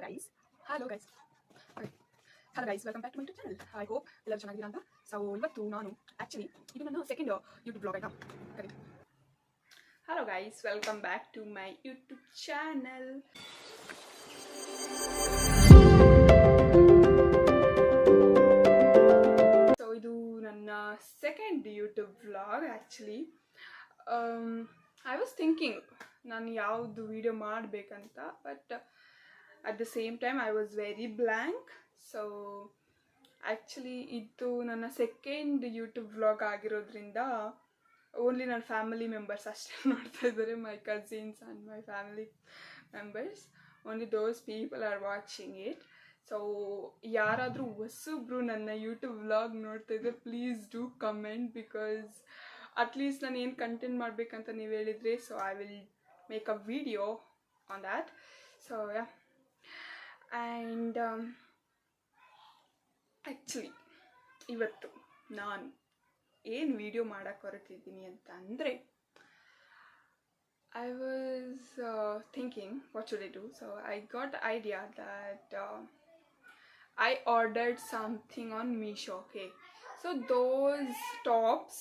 guys. Hello guys. Okay. Hello guys, welcome back to my YouTube channel. I hope ಎಲ್ಲರೂ ಚೆನ್ನಾಗಿದ್ದೀರಾ ಅಂತ. So ಇವತ್ತು ನಾನು actually ಇದು ನನ್ನ ಸೆಕೆಂಡ್ YouTube vlog ಆಯ್ತಾ. Correct. Hello guys, welcome back to my YouTube channel. So ಇದು ನನ್ನ second YouTube vlog actually. I was thinking ನಾನು ಯಾವುದು ವಿಡಿಯೋ ಮಾಡಬೇಕಂತ, but at the same time I was very blank. So actually ಇದು ನನ್ನ second YouTube vlog ಆಗಿರೋದ್ರಿಂದ only ನನ್ನ family members ಅಷ್ಟೇ ನೋಡ್ತಾ ಇದ್ದಾರೆ, my cousins and my family members, only those people are watching it. So ಯಾರಾದರೂ ಹೊಸಬ್ರು ನನ್ನ ಯೂಟ್ಯೂಬ್ ವ್ಲಾಗ್ ನೋಡ್ತಾ ಇದ್ದರೆ please do comment, because at least ನಾನು ಏನು ಕಂಟೆಂಟ್ ಮಾಡಬೇಕಂತ ನೀವು ಹೇಳಿದರೆ, so I will make a video on that. So yeah, and actually ಇವತ್ತು ನಾನು ಏನು ವಿಡಿಯೋ ಮಾಡೋಕ್ಕೆ ಹೊರಟಿದ್ದೀನಿ ಅಂತ ಅಂದರೆ, I was thinking what should I do. So I got the idea that I ordered something on Meesho, okay. So those tops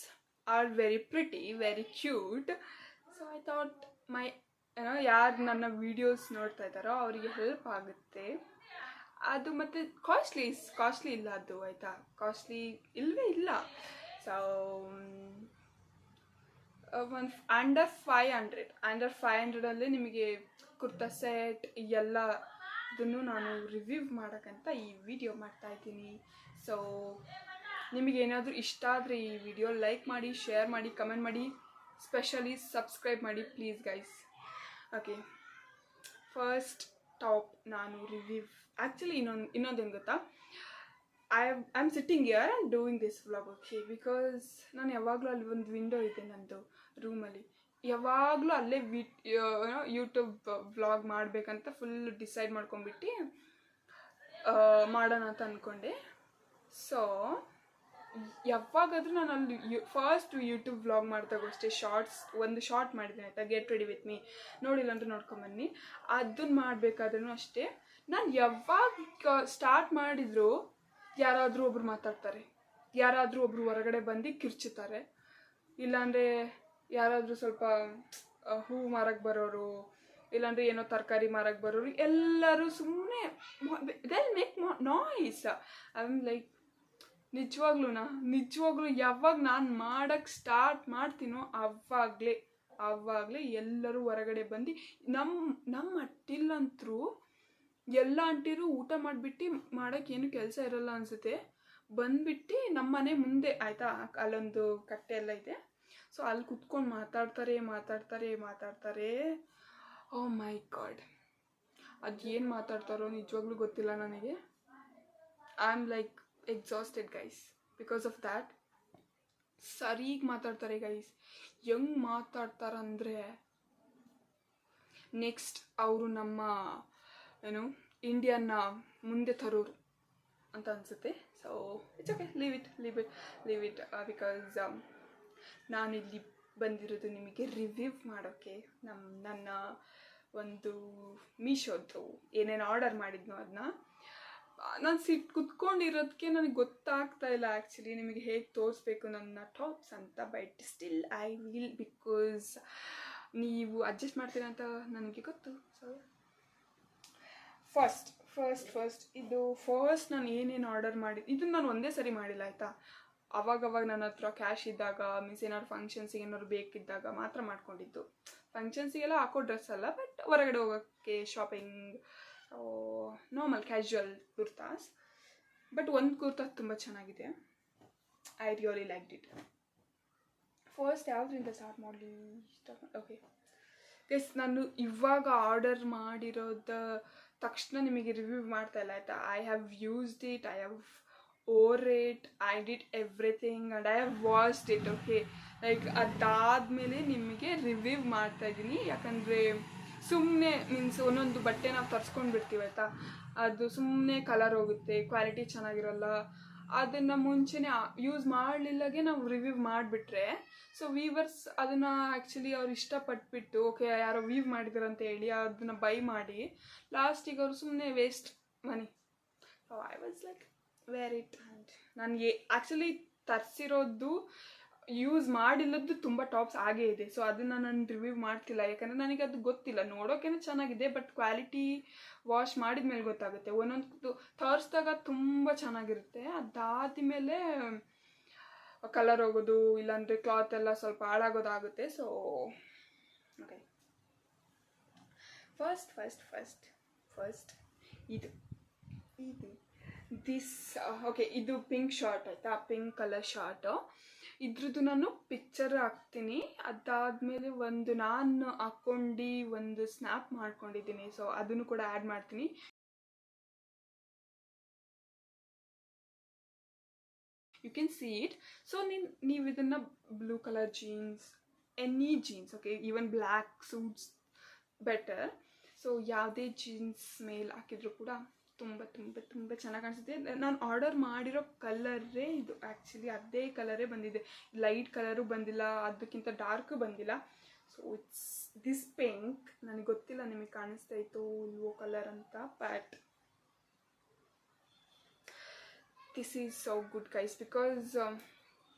are very pretty, very cute. So I thought my ಯಾರು ನನ್ನ videos ನೋಡ್ತಾ ಇದ್ದಾರೋ ಅವರಿಗೆ help ಆಗುತ್ತೆ. ಅದು ಮತ್ತು costly ಇಲ್ಲ ಅದು, ಆಯಿತಾ, ಕಾಸ್ಟ್ಲಿ ಇಲ್ಲವೇ ಇಲ್ಲ. ಸೊ ಒಂದು ಅಂಡರ್ 500 ನಿಮಗೆ ಕುರ್ತಾ ಸೆಟ್ ಎಲ್ಲ ಇದನ್ನು ನಾನು ರಿವ್ಯೂ ಮಾಡೋಕ್ಕಂತ ಈ ವಿಡಿಯೋ ಮಾಡ್ತಾಯಿದ್ದೀನಿ. ಸೊ ನಿಮಗೇನಾದರೂ ಇಷ್ಟ ಆದರೆ ಈ ವಿಡಿಯೋ ಲೈಕ್ ಮಾಡಿ, ಶೇರ್ ಮಾಡಿ, ಕಮೆಂಟ್ ಮಾಡಿ, ಸ್ಪೆಷಲಿ ಸಬ್ಸ್ಕ್ರೈಬ್ ಮಾಡಿ please guys. Okay, first top ನಾನು ರಿವ್ಯೂ. ಆ್ಯಕ್ಚುಲಿ ಇನ್ನೊಂದೇನು ಗೊತ್ತಾ, I am sitting here and doing this vlog, okay, because ನಾನು ಯಾವಾಗಲೂ ಅಲ್ಲಿ ಒಂದು ವಿಂಡೋ ಇದೆ ನಂದು ರೂಮಲ್ಲಿ, ಯಾವಾಗಲೂ ಅಲ್ಲೇ ಯೂಟ್ಯೂಬ್ ವ್ಲಾಗ್ ಮಾಡಬೇಕಂತ ಫುಲ್ ಡಿಸೈಡ್ ಮಾಡ್ಕೊಂಡ್ಬಿಟ್ಟು ಮಾಡೋಣ ಅಂತ ಅಂದ್ಕೊಂಡೆ. ಸೊ ಯಾವಾಗಾದರೂ ನಾನು ಅಲ್ಲಿ ಫಸ್ಟ್ ಯೂಟ್ಯೂಬ್ ವ್ಲಾಗ್ ಮಾಡಿದಾಗ ಅಷ್ಟೇ ಒಂದು ಶಾರ್ಟ್ ಮಾಡಿದ್ದೀನಿ, ಆಯಿತಾ, ಗೆಟ್ ರೆಡಿ ವಿತ್ ಮೀ, ನೋಡಿಲ್ಲ ಅಂತ ನೋಡ್ಕೊಂಬನ್ನಿ. ಅದನ್ನು ಮಾಡಬೇಕಾದ್ರೂ ಅಷ್ಟೇ, ನಾನು ಯಾವಾಗ ಸ್ಟಾರ್ಟ್ ಮಾಡಿದ್ರು ಯಾರಾದರೂ ಒಬ್ರು ಮಾತಾಡ್ತಾರೆ, ಯಾರಾದರೂ ಒಬ್ರು ಹೊರಗಡೆ ಬಂದು ಕಿರ್ಚುತ್ತಾರೆ, ಇಲ್ಲಾಂದರೆ ಯಾರಾದರೂ ಸ್ವಲ್ಪ ಹೂ ಮಾರಕ್ಕೆ ಬರೋರು, ಇಲ್ಲಾಂದರೆ ಏನೋ ತರಕಾರಿ ಮಾರಕ್ಕೆ ಬರೋರು, ಎಲ್ಲರೂ ಸುಮ್ಮನೆ they'll make noise. I am like, ನಿಜವಾಗ್ಲೂ ಯಾವಾಗ ನಾನು ಮಾಡೋಕ್ಕೆ ಸ್ಟಾರ್ಟ್ ಮಾಡ್ತೀನೋ ಆವಾಗಲೇ ಎಲ್ಲರೂ ಹೊರಗಡೆ ಬಂದು ನಮ್ಮ ಅಟ್ಟಿಲ್ಲಂತರೂ ಎಲ್ಲ ಅಂಟಿರು ಊಟ ಮಾಡಿಬಿಟ್ಟು ಮಾಡೋಕ್ಕೇನು ಕೆಲಸ ಇರೋಲ್ಲ ಅನಿಸುತ್ತೆ, ಬಂದುಬಿಟ್ಟು ನಮ್ಮ ಮನೆ ಮುಂದೆ, ಆಯಿತಾ, ಅಲ್ಲೊಂದು ಕಟ್ಟೆ ಎಲ್ಲ ಇದೆ, ಸೊ ಅಲ್ಲಿ ಕುತ್ಕೊಂಡು ಮಾತಾಡ್ತಾರೆ. ಓ ಮೈ ಗಾಡ್, ಅದು ಏನು ಮಾತಾಡ್ತಾರೋ ನಿಜವಾಗ್ಲೂ ಗೊತ್ತಿಲ್ಲ ನನಗೆ. I am like exhausted guys because of that. ಸರಿಗೆ ಮಾತಾಡ್ತಾರೆ ಗೈಸ್, ಹೆಂಗೆ ಮಾತಾಡ್ತಾರಂದರೆ, ನೆಕ್ಸ್ಟ್ ಅವರು ನಮ್ಮ ಇಂಡಿಯನ್ನ ಮುಂದೆ ತರೋರು ಅಂತ ಅನಿಸುತ್ತೆ. So it's okay, leave it because ನಾನಿಲ್ಲಿ ಬಂದಿರೋದು ನಿಮಗೆ ರಿವ್ಯೂ ಮಾಡೋಕ್ಕೆ. ನನ್ನ ಒಂದು ಮೀಶೋದು ಏನೇನು ಆರ್ಡರ್ ಮಾಡಿದ್ನೋ ಅದನ್ನ ನಾನು ಕುತ್ಕೊಂಡಿರೋದಕ್ಕೆ ನನಗೆ ಗೊತ್ತಾಗ್ತಾ ಇಲ್ಲ ಆ್ಯಕ್ಚುಲಿ ನಿಮಗೆ ಹೇಗೆ ತೋರಿಸ್ಬೇಕು ನನ್ನ ಟಾಪ್ಸ್ ಅಂತ. But still I will, because ನೀವು ಅಡ್ಜಸ್ಟ್ ಮಾಡ್ತೀರಾ ಅಂತ ನನಗೆ ಗೊತ್ತು. ಸೊ ಫಸ್ಟ್ ಇದು ನಾನು ಏನೇನು ಆರ್ಡರ್ ಮಾಡಿದ್ದು, ಇದನ್ನು ನಾನು ಒಂದೇ ಸರಿ ಮಾಡಿಲ್ಲ, ಆಯಿತಾ. ಅವಾಗವಾಗ ನನ್ನ ಹತ್ರ ಕ್ಯಾಶ್ ಇದ್ದಾಗ, ಮೀನ್ಸ್ ಏನಾದ್ರು ಫಂಕ್ಷನ್ಸಿಗೆ ಏನಾದ್ರು ಬೇಕಿದ್ದಾಗ ಮಾತ್ರ ಮಾಡ್ಕೊಂಡಿದ್ದು. ಫಂಕ್ಷನ್ಸಿಗೆಲ್ಲ ಹಾಕೋ ಡ್ರೆಸ್ ಅಲ್ಲ, ಬಟ್ ಹೊರಗಡೆ ಹೋಗೋಕ್ಕೆ shopping, normal casual kurtas. But ಒಂದು ಕುರ್ತಾ ತುಂಬ ಚೆನ್ನಾಗಿದೆ, I really liked it. First ಯಾವುದರಿಂದ ಸ್ಟಾರ್ಟ್ ಮಾಡಲಿ? ಓಕೆ ಗೈಸ್, ನಾನು ಇವಾಗ ಆರ್ಡರ್ ಮಾಡಿರೋದ ತಕ್ಷಣ ನಿಮಗೆ ರಿವ್ಯೂ ಮಾಡ್ತಾ ಇಲ್ಲ, ಆಯಿತಾ. I have used it, I have wore it, I did everything and I have watched it, okay. Like ಅದಾದಮೇಲೆ ನಿಮಗೆ ರಿವ್ಯೂ ಮಾಡ್ತಾಯಿದ್ದೀನಿ, ಯಾಕಂದರೆ ಸುಮ್ಮನೆ ಮೀನ್ಸ್ ಒಂದೊಂದು ಬಟ್ಟೆ ನಾವು ತರಿಸ್ಕೊಂಡು ಬಿಡ್ತೀವಿ, ಆಯಿತಾ, ಅದು ಸುಮ್ಮನೆ ಕಲರ್ ಹೋಗುತ್ತೆ, ಕ್ವಾಲಿಟಿ ಚೆನ್ನಾಗಿರೋಲ್ಲ, ಅದನ್ನು ಮುಂಚೆನೇ ಯೂಸ್ ಮಾಡಲಿಲ್ಲಗೆ ನಾವು ರಿವ್ಯೂ ಮಾಡಿಬಿಟ್ರೆ ಸೊ ವೀವರ್ಸ್ ಅದನ್ನು ಆ್ಯಕ್ಚುಲಿ ಅವ್ರು ಇಷ್ಟಪಟ್ಬಿಟ್ಟು ಓಕೆ ಯಾರೋ ವೀವ್ ಮಾಡಿದಾರೆ ಅಂತ ಹೇಳಿ ಅದನ್ನು ಬೈ ಮಾಡಿ ಲಾಸ್ಟಿಗೆ ಅವರು ಸುಮ್ಮನೆ waste money. I was like where it. And ನನಗೆ ಆ್ಯಕ್ಚುಲಿ ತರಿಸಿರೋದು ಯೂಸ್ ಮಾಡಿಲ್ಲದ್ದು ತುಂಬ ಟಾಪ್ಸ್ ಆಗೇ ಇದೆ. ಸೊ ಅದನ್ನು ನಾನು ರಿವ್ಯೂ ಮಾಡ್ತಿಲ್ಲ, ಯಾಕಂದರೆ ನನಗೆ ಅದು ಗೊತ್ತಿಲ್ಲ. ನೋಡೋಕ್ಕೇನೆ ಚೆನ್ನಾಗಿದೆ, ಬಟ್ ಕ್ವಾಲಿಟಿ ವಾಶ್ ಮಾಡಿದ ಮೇಲೆ ಗೊತ್ತಾಗುತ್ತೆ. ಒಂದೊಂದು ತರಿಸಿದಾಗ ತುಂಬ ಚೆನ್ನಾಗಿರುತ್ತೆ, ಅದಾದಮೇಲೆ ಕಲರ್ ಹೋಗೋದು ಇಲ್ಲಾಂದರೆ ಕ್ಲಾತ್ ಎಲ್ಲ ಸ್ವಲ್ಪ ಹಾಳಾಗೋದಾಗುತ್ತೆ. ಸೊ ಓಕೆ, ಫಸ್ಟ್ ಇದು ದಿಸ್ ಓಕೆ, ಇದು ಪಿಂಕ್ ಶಾರ್ಟ್ ಆಯಿತಾ, ಪಿಂಕ್ ಕಲರ್ ಶಾರ್ಟು. ಇದ್ರದ್ದು ನಾನು ಪಿಕ್ಚರ್ ಹಾಕ್ತೀನಿ. ಅದಾದಮೇಲೆ ಒಂದು ನಾನು ಹಾಕ್ಕೊಂಡು ಒಂದು ಸ್ನ್ಯಾಪ್ ಮಾಡ್ಕೊಂಡಿದ್ದೀನಿ, ಸೊ ಅದನ್ನು ಕೂಡ ಆ್ಯಡ್ ಮಾಡ್ತೀನಿ. You can see it. So ನೀವು ಇದನ್ನು blue colour jeans, any jeans, okay, even black suits better. So ಯಾವುದೇ ಜೀನ್ಸ್ ಮೇಲೆ ಹಾಕಿದ್ರು ಕೂಡ ತುಂಬ ತುಂಬ ತುಂಬ ಚೆನ್ನಾಗಿ ಕಾಣಿಸುತ್ತೆ. ನಾನು ಆರ್ಡರ್ ಮಾಡಿರೋ ಕಲರೇ ಇದು, ಆ್ಯಕ್ಚುಲಿ ಅದೇ ಕಲರೇ ಬಂದಿದೆ. ಲೈಟ್ ಕಲರು ಬಂದಿಲ್ಲ, ಅದಕ್ಕಿಂತ ಡಾರ್ಕು ಬಂದಿಲ್ಲ. So it's this pink. ನನಗೆ ಗೊತ್ತಿಲ್ಲ ನಿಮಗೆ ಕಾಣಿಸ್ತಾ ಇತ್ತು ಇಲ್ವೋ ಕಲರ್ ಅಂತ, but this is so good guys, because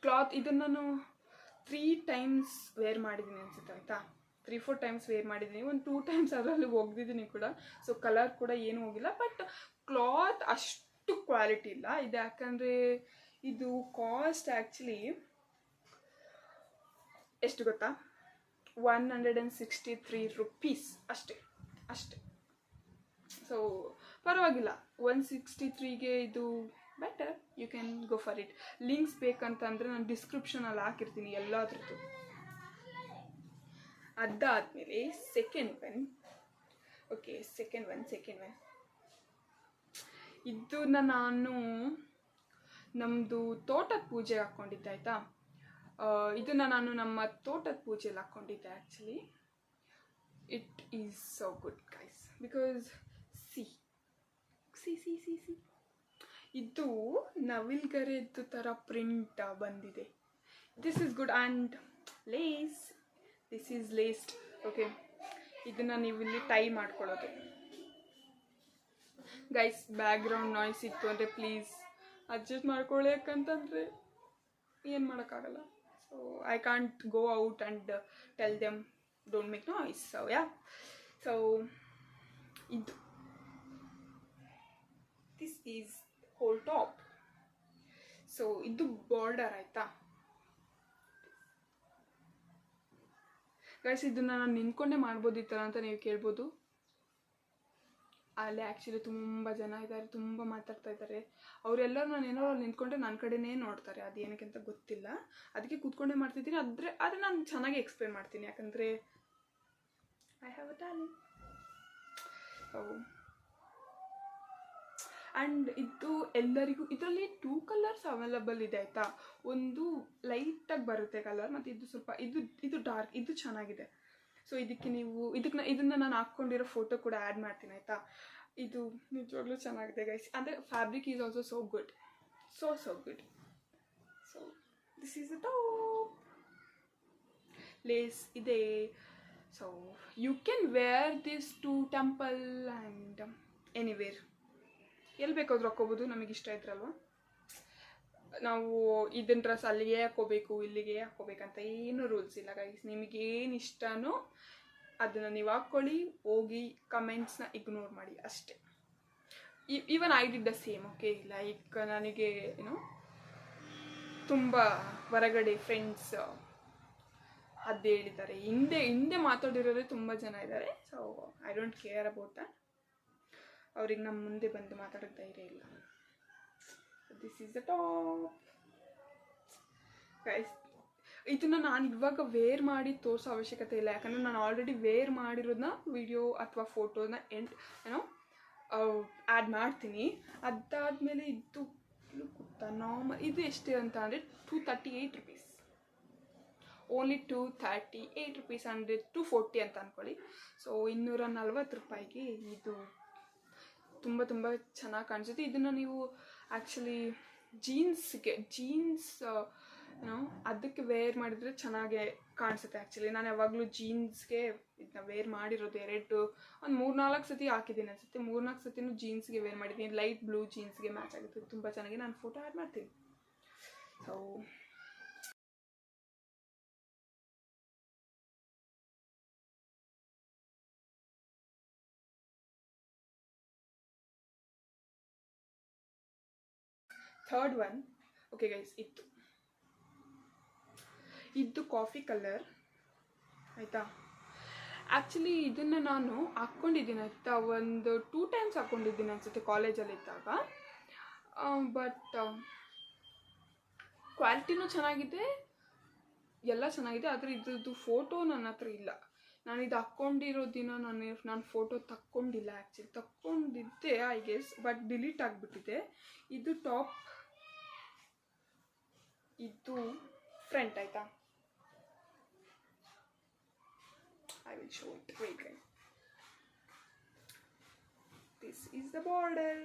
cloth ಇದನ್ನು ನಾನು 3 times ವೇರ್ ಮಾಡಿದ್ದೀನಿ ಅನ್ಸುತ್ತೆ ಆಯಿತಾ. 3-4 times ವೇರ್ ಮಾಡಿದ್ದೀನಿ, ಒಂದು 2 times ಅದರಲ್ಲಿ ಒಗ್ದಿದ್ದೀನಿ ಕೂಡ. ಸೊ ಕಲರ್ ಕೂಡ ಏನೂ ಹೋಗಿಲ್ಲ, ಬಟ್ ಕ್ಲಾತ್ ಅಷ್ಟು ಕ್ವಾಲಿಟಿ ಇಲ್ಲ ಇದು. ಯಾಕಂದರೆ ಇದು ಕಾಸ್ಟ್ ಆ್ಯಕ್ಚುಲಿ ಎಷ್ಟು ಗೊತ್ತಾ, 163 rupees ಅಷ್ಟೇ. ಸೊ ಪರವಾಗಿಲ್ಲ, 163ಗೆ ಇದು better. You can go for it. Links ಬೇಕಂತಂದರೆ ನಾನು ಡಿಸ್ಕ್ರಿಪ್ಷನಲ್ಲಿ ಹಾಕಿರ್ತೀನಿ ಎಲ್ಲದ್ರದ್ದು. ಅದಾದಮೇಲೆ second one, okay, second one ಇದನ್ನು ನಾನು ನಮ್ಮದು ತೋಟದ ಪೂಜೆಗೆ ಹಾಕ್ಕೊಂಡಿದ್ದೆ ಆಯಿತಾ. ಇದನ್ನು ನಾನು ನಮ್ಮ ತೋಟದ ಪೂಜೆಯಲ್ಲಿ ಹಾಕ್ಕೊಂಡಿದ್ದೆ. Actually it is so good guys, because see ಇದು ನವಿಲ್ಗರೆದು ಥರ ಪ್ರಿಂಟ್ ಬಂದಿದೆ. This is good. And lace, this is laced. Okay, ಇದನ್ನು ನೀವು ಇಲ್ಲಿ ಟೈ ಮಾಡ್ಕೊಳ್ಳೋದು. ಗೈಸ್ ಬ್ಯಾಕ್ಗ್ರೌಂಡ್ ನಾಯ್ಸ್ ಇತ್ತು ಅಂದರೆ ಪ್ಲೀಸ್ ಅಡ್ಜಸ್ಟ್ ಮಾಡ್ಕೊಳ್ಳಿ, ಯಾಕಂತಂದರೆ ಏನು ಮಾಡೋಕ್ಕಾಗಲ್ಲ. So I can't go out and tell them don't make noise. So yeah, so ಇದು this is whole top. So ಇದು ಬಾರ್ಡರ್ ಆಯಿತಾ ಗೈಸ್. ಇದನ್ನು ನಾನು ನಿಂತ್ಕೊಂಡೇ ಮಾಡ್ಬೋದಿತ್ತಲ್ಲ ಅಂತ ನೀವು ಕೇಳ್ಬೋದು. ಅಲ್ಲಿ ಆ್ಯಕ್ಚುಲಿ ತುಂಬ ಜನ ಇದ್ದಾರೆ, ತುಂಬ ಮಾತಾಡ್ತಾ ಇದ್ದಾರೆ. ಅವರೆಲ್ಲರೂ ನಾನು ಏನೋ ನಿಂತ್ಕೊಂಡ್ರೆ ನನ್ನ ಕಡೆನೇ ನೋಡ್ತಾರೆ, ಅದು ಏನಕ್ಕೆ ಅಂತ ಗೊತ್ತಿಲ್ಲ. ಅದಕ್ಕೆ ಕೂತ್ಕೊಂಡೇ ಮಾಡ್ತಿದ್ದೀನಿ. ಆದರೆ ನಾನು ಚೆನ್ನಾಗಿ ಎಕ್ಸ್ಪ್ಲೇನ್ ಮಾಡ್ತೀನಿ, ಯಾಕಂದರೆ I have a talent. And ಇದು ಎಲ್ಲರಿಗೂ, ಇದರಲ್ಲಿ 2 colors ಅವೈಲಬಲ್ ಇದೆ ಆಯಿತಾ. ಒಂದು ಲೈಟಾಗಿ ಬರುತ್ತೆ ಕಲರ್, ಮತ್ತು ಇದು ಸ್ವಲ್ಪ ಇದು ಡಾರ್ಕ್, ಇದು ಚೆನ್ನಾಗಿದೆ. ಸೊ ಇದನ್ನು ನಾನು ಹಾಕ್ಕೊಂಡಿರೋ ಫೋಟೋ ಕೂಡ ಆ್ಯಡ್ ಮಾಡ್ತೀನಿ ಆಯಿತಾ. ಇದು ನಿಜವಾಗ್ಲೂ ಚೆನ್ನಾಗಿದೆ ಗೈಸ್. ಅಂದರೆ fabric is also so good, so good. So this is a top. Lace ಇದೆ. So you can wear this to temple and anywhere, ಎಲ್ಲಿ ಬೇಕಾದ್ರೂ ಹಾಕ್ಕೋಬೋದು, ನಮಗೆ ಇಷ್ಟ ಇದ್ರಲ್ವ. ನಾವು ಇದನ್ನ ಡ್ರೆಸ್ ಅಲ್ಲಿಗೆ ಹಾಕ್ಕೋಬೇಕು, ಇಲ್ಲಿಗೆ ಹಾಕ್ಕೋಬೇಕಂತ ಏನು ರೂಲ್ಸ್ ಇಲ್ಲ ಗೈಸ್. ನಿಮಗೇನು ಇಷ್ಟನೋ ಅದನ್ನು ನೀವು ಹಾಕ್ಕೊಳ್ಳಿ, ಹೋಗಿ ಕಮೆಂಟ್ಸ್ನ ಇಗ್ನೋರ್ ಮಾಡಿ ಅಷ್ಟೇ. Even I did the same. Okay, like ನನಗೆ ಏನೋ ತುಂಬ ಹೊರಗಡೆ ಫ್ರೆಂಡ್ಸ್ ಅದು ಹೇಳಿದ್ದಾರೆ, ಹಿಂದೆ ಮಾತಾಡಿರೋರೇ ತುಂಬ ಜನ ಇದ್ದಾರೆ. So I don't care about that. ಅವ್ರಿಗೆ ನಮ್ಮ ಮುಂದೆ ಬಂದು ಮಾತಾಡೋಕ್ಕೆ ಧೈರ್ಯ ಇಲ್ಲ. This is the top guys. ಇದನ್ನು ನಾನು ಇವಾಗ ವೇರ್ ಮಾಡಿ ತೋರಿಸೋ ಅವಶ್ಯಕತೆ ಇಲ್ಲ, ಯಾಕಂದರೆ ನಾನು ಆಲ್ರೆಡಿ ವೇರ್ ಮಾಡಿರೋದನ್ನ ವಿಡಿಯೋ ಅಥವಾ ಫೋಟೋನ ಏನೋ ಆ್ಯಡ್ ಮಾಡ್ತೀನಿ. ಅದಾದಮೇಲೆ ಇದು ಗೊತ್ತಾ ನಾರ್ಮಲ್, ಇದು ಎಷ್ಟು ಅಂತ ಅಂದರೆ 238 rupees, ಓನ್ಲಿ 238 rupees. ಅಂದರೆ 240 ಅಂತ ಅಂದ್ಕೊಳ್ಳಿ. ಸೊ 240 ರೂಪಾಯಿಗೆ ಇದು ತುಂಬ ಚೆನ್ನಾಗಿ ಕಾಣಿಸುತ್ತೆ. ಇದನ್ನು ನೀವು ಆ್ಯಕ್ಚುಲಿ ಜೀನ್ಸ್ ಅದಕ್ಕೆ ವೇರ್ ಮಾಡಿದರೆ ಚೆನ್ನಾಗೆ ಕಾಣಿಸುತ್ತೆ. ಆ್ಯಕ್ಚುಲಿ ನಾನು ಯಾವಾಗಲೂ ಜೀನ್ಸ್ಗೆ ಇದನ್ನ ವೇರ್ ಮಾಡಿರೋದು ಒಂದು 3-4 ಸತಿ ಹಾಕಿದ್ದೀನಿ ಅನ್ಸುತ್ತೆ. 3-4 ಸತಿನೂ ಜೀನ್ಸ್ಗೆ ವೇರ್ ಮಾಡಿದ್ದೀನಿ. ಲೈಟ್ ಬ್ಲೂ ಜೀನ್ಸ್ಗೆ ಮ್ಯಾಚ್ ಆಗುತ್ತೆ, ತುಂಬ ಚೆನ್ನಾಗಿ. ನಾನು ಫೋಟೋ ಆ್ಯಡ್ ಮಾಡ್ತೀನಿ. So third one, okay guys, ಇದು ಕಾಫಿ ಕಲರ್ ಆಯಿತಾ. ಆ್ಯಕ್ಚುಲಿ ಇದನ್ನು ನಾನು ಹಾಕ್ಕೊಂಡಿದ್ದೀನಿ ಆಯಿತಾ, ಒಂದು 2 ಟೈಮ್ಸ್ ಹಾಕ್ಕೊಂಡಿದ್ದೀನಿ ಅನಿಸುತ್ತೆ ಕಾಲೇಜಲ್ಲಿದ್ದಾಗ. ಬಟ್ ಕ್ವಾಲಿಟಿನೂ ಚೆನ್ನಾಗಿದೆ, ಎಲ್ಲ ಚೆನ್ನಾಗಿದೆ. ಆದರೆ ಇದ್ರದ್ದು ಫೋಟೋ ನನ್ನ ಹತ್ರ ಇಲ್ಲ. ನಾನು ಇದು ಹಾಕ್ಕೊಂಡಿರೋ ದಿನ ನಾನು ಫೋಟೋ ತಕ್ಕೊಂಡಿಲ್ಲ. ಆ್ಯಕ್ಚುಲಿ ತಕ್ಕೊಂಡಿದ್ದೆ ಐ ಗೆಸ್, ಬಟ್ ಡಿಲೀಟ್ ಆಗಿಬಿಟ್ಟಿದೆ. ಇದು ಟಾಪ್, ಇದು ಫ್ರಂಟ್ ಆಯಿತಾ. I will show it. Wait. This is the border.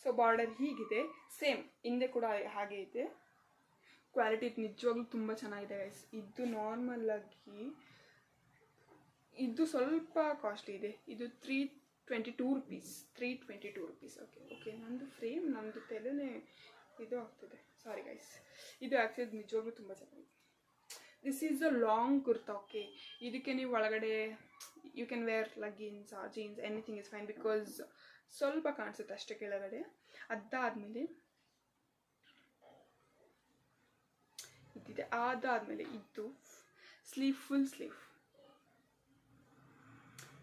So border ಹೀಗಿದೆ, ಸೇಮ್ ಹಿಂದೆ ಕೂಡ ಹಾಗೆ ಇದೆ. ಕ್ವಾಲಿಟಿ ನಿಜವಾಗ್ಲೂ ತುಂಬ ಚೆನ್ನಾಗಿದೆ ಗೈಸ್. ಇದು ನಾರ್ಮಲ್ ಆಗಿ ಇದು ಸ್ವಲ್ಪ ಕಾಸ್ಟ್ಲಿ ಇದೆ. ಇದು 322 rupees. 322 rupees. ಓಕೆ ನಂದು ಫ್ರೇಮ್, ನಂದು ತಲೆನೇ ಇದು ಆಗ್ತಿದೆ, ಸಾರಿ ಗೈಸ್. ಇದು ಆ್ಯಕ್ಚುಲಿ ನಿಜವಾಗ್ಲೂ ತುಂಬ ಚೆನ್ನಾಗಿದೆ. This is a long kurta. Okay, ಇದಕ್ಕೆ ನೀವು ಒಳಗಡೆ you can wear leggings or jeans, anything is fine, because ಸ್ವಲ್ಪ ಕಾಣಿಸುತ್ತೆ ಅಷ್ಟೇ ಕೆಳಗಡೆ. ಅದಾದಮೇಲೆ ಇದಿದೆ. ಅದಾದಮೇಲೆ ಇದು ಸ್ಲೀವ್, ಫುಲ್ ಸ್ಲೀವ್.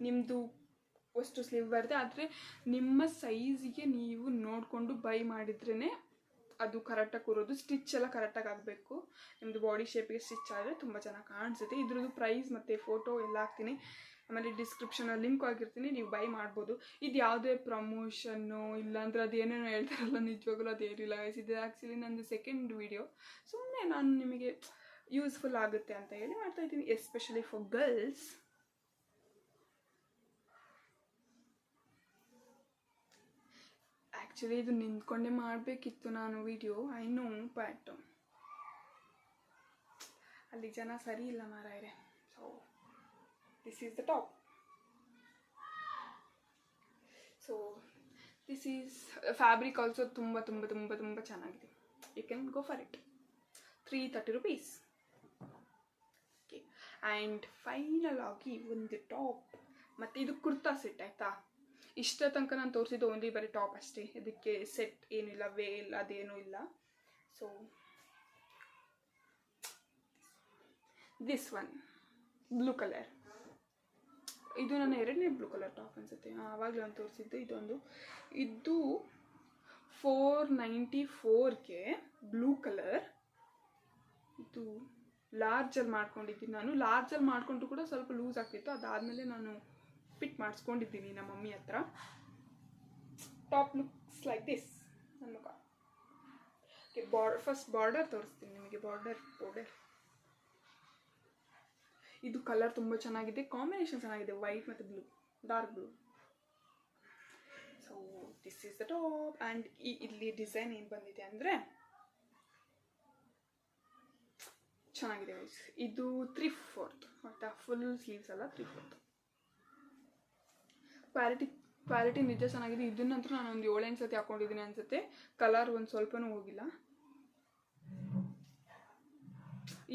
ನಿಮ್ಮದು ಅಷ್ಟು ಸ್ಲೀವ್ ಬರುತ್ತೆ, ಆದರೆ ನಿಮ್ಮ ಸೈಜಿಗೆ ನೀವು ನೋಡಿಕೊಂಡು ಬೈ ಮಾಡಿದ್ರೇ ಅದು ಕರೆಕ್ಟಾಗಿ ಕೂರೋದು. ಸ್ಟಿಚ್ ಎಲ್ಲ ಕರೆಕ್ಟಾಗಿ ಆಗಬೇಕು. ನಿಮ್ಮದು ಬಾಡಿ ಶೇಪಿಗೆ ಸ್ಟಿಚ್ ಆದರೆ ತುಂಬ ಚೆನ್ನಾಗಿ ಕಾಣಿಸುತ್ತೆ. ಇದ್ರದ್ದು ಪ್ರೈಸ್ ಮತ್ತು ಫೋಟೋ ಎಲ್ಲ ಹಾಕ್ತೀನಿ, ಆಮೇಲೆ ಡಿಸ್ಕ್ರಿಪ್ಷನಲ್ಲಿ ಲಿಂಕ್ ಆಗಿರ್ತೀನಿ, ನೀವು ಬೈ ಮಾಡ್ಬೋದು. ಇದು ಯಾವುದೇ ಪ್ರಮೋಷನ್ನು ಇಲ್ಲಾಂದ್ರೆ ಅದೇನೇನೋ ಹೇಳ್ತಾರಲ್ಲ, ನಿಜವಾಗಲೂ ಅದೇನಿಲ್ಲ. ಇದು ಆ್ಯಕ್ಚುಲಿ ನಂದು ಸೆಕೆಂಡ್ ವಿಡಿಯೋ. ಸುಮ್ಮನೆ ನಾನು ನಿಮಗೆ ಯೂಸ್ಫುಲ್ ಆಗುತ್ತೆ ಅಂತ ಹೇಳಿ ಮಾಡ್ತಾಯಿದ್ದೀನಿ, ಎಸ್ಪೆಷಲಿ ಫಾರ್ ಗರ್ಲ್ಸ್. ಆ್ಯಕ್ಚುಲಿ ಇದು ನಿಂತ್ಕೊಂಡೇ ಮಾಡಬೇಕಿತ್ತು ನಾನು ವಿಡಿಯೋ, ಐ ನೋ, ಬಟ್ ಅಲ್ಲಿ ಜನ ಸರಿ ಇಲ್ಲ ಮಾರಾಯರೆ. So this is the top. So this is fabric also ತುಂಬ ತುಂಬ ತುಂಬ ತುಂಬ ಚೆನ್ನಾಗಿದೆ. You can go for it. 330 rupees. Okay, and final ಆಗಿ ಒಂದು ಟಾಪ್, ಮತ್ತು ಇದು ಕುರ್ತಾ ಸೆಟ್ ಆಯಿತಾ. ಇಷ್ಟ ತನಕ ನಾನು ತೋರಿಸಿದ್ದು ಓನ್ಲಿ ಬರೀ ಟಾಪ್ ಅಷ್ಟೇ, ಇದಕ್ಕೆ ಸೆಟ್ ಏನಿಲ್ಲ, ವೇಲ್ ಅದೇನೂ ಇಲ್ಲ. So this one blue colour, ಇದು ನನ್ನ 2ನೇ ಬ್ಲೂ ಕಲರ್ ಟಾಪ್ ಅನಿಸುತ್ತೆ. ಆವಾಗಲೇ ಒಂದು ತೋರಿಸಿದ್ದು ಇದೊಂದು. ಇದು 494ಗೆ ಬ್ಲೂ ಕಲರ್. ಇದು ಲಾರ್ಜಲ್ಲಿ ಮಾಡ್ಕೊಂಡಿದ್ದೀನಿ ನಾನು. ಲಾರ್ಜಲ್ಲಿ ಮಾಡಿಕೊಂಡ್ರು ಕೂಡ ಸ್ವಲ್ಪ ಲೂಸ್ ಆಗ್ತಿತ್ತು, ಅದಾದಮೇಲೆ ನಾನು ಫಿಟ್ ಮಾಡಿಸ್ಕೊಂಡಿದ್ದೀನಿ ನಮ್ಮ ಮಮ್ಮಿ ಹತ್ರ. Top looks like this. ನನ್ನ ಮುಖ. ಓಕೆ, ಫಸ್ಟ್ ಬಾರ್ಡರ್ ತೋರಿಸ್ತೀನಿ ನಿಮಗೆ. ಬಾರ್ಡರ್ ಇದು ಕಲರ್ ತುಂಬ ಚೆನ್ನಾಗಿದೆ, ಕಾಂಬಿನೇಷನ್ ಚೆನ್ನಾಗಿದೆ, ವೈಟ್ ಮತ್ತು blue, dark blue. So this is the top. And ಇಲ್ಲಿ ಡಿಸೈನ್ ಏನು ಬಂದಿದೆ ಅಂದರೆ ಚೆನ್ನಾಗಿದೆ ಗೈಸ್. ಇದು 3/4 ಆಯಿತಾ, ಫುಲ್ ಸ್ಲೀವ್ಸ್ ಅಲ್ಲ, 3/4. ಕ್ವಾಲಿಟಿ ನಿಜ ಚೆನ್ನಾಗಿದೆ. ಇದನ್ನಂತೂ ನಾನು ಒಂದು 7-8 ಸತಿ ಹಾಕ್ಕೊಂಡಿದ್ದೀನಿ ಅನಿಸುತ್ತೆ. ಕಲರ್ ಒಂದು ಸ್ವಲ್ಪನೂ ಹೋಗಿಲ್ಲ.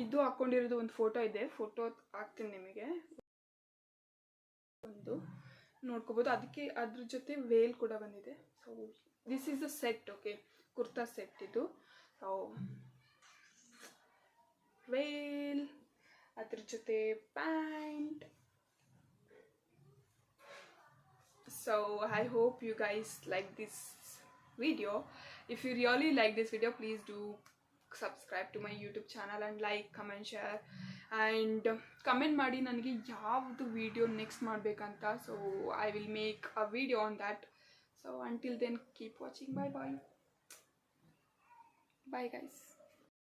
ಇದು ಹಾಕ್ಕೊಂಡಿರೋದು ಒಂದು ಫೋಟೋ ಇದೆ, ಫೋಟೋ ಹಾಕ್ತೀನಿ ನಿಮಗೆ, ಒಂದು ನೋಡ್ಕೋಬೋದು. ಅದಕ್ಕೆ ಅದ್ರ ಜೊತೆ ವೇಲ್ ಕೂಡ ಬಂದಿದೆ. So this is the set. Okay, kurta set ಇದು. ಸೊ ವೇಲ್, ಅದ್ರ ಜೊತೆ pant. So I hope you guys like this video. If you really like this video, please do subscribe to my YouTube channel and like, comment, share, and comment ಮಾಡಿ ನನಗೆ ಯಾವುದು video next ಮಾಡಬೇಕಂತ. So I will make a video on that. So until then, keep watching. Bye guys.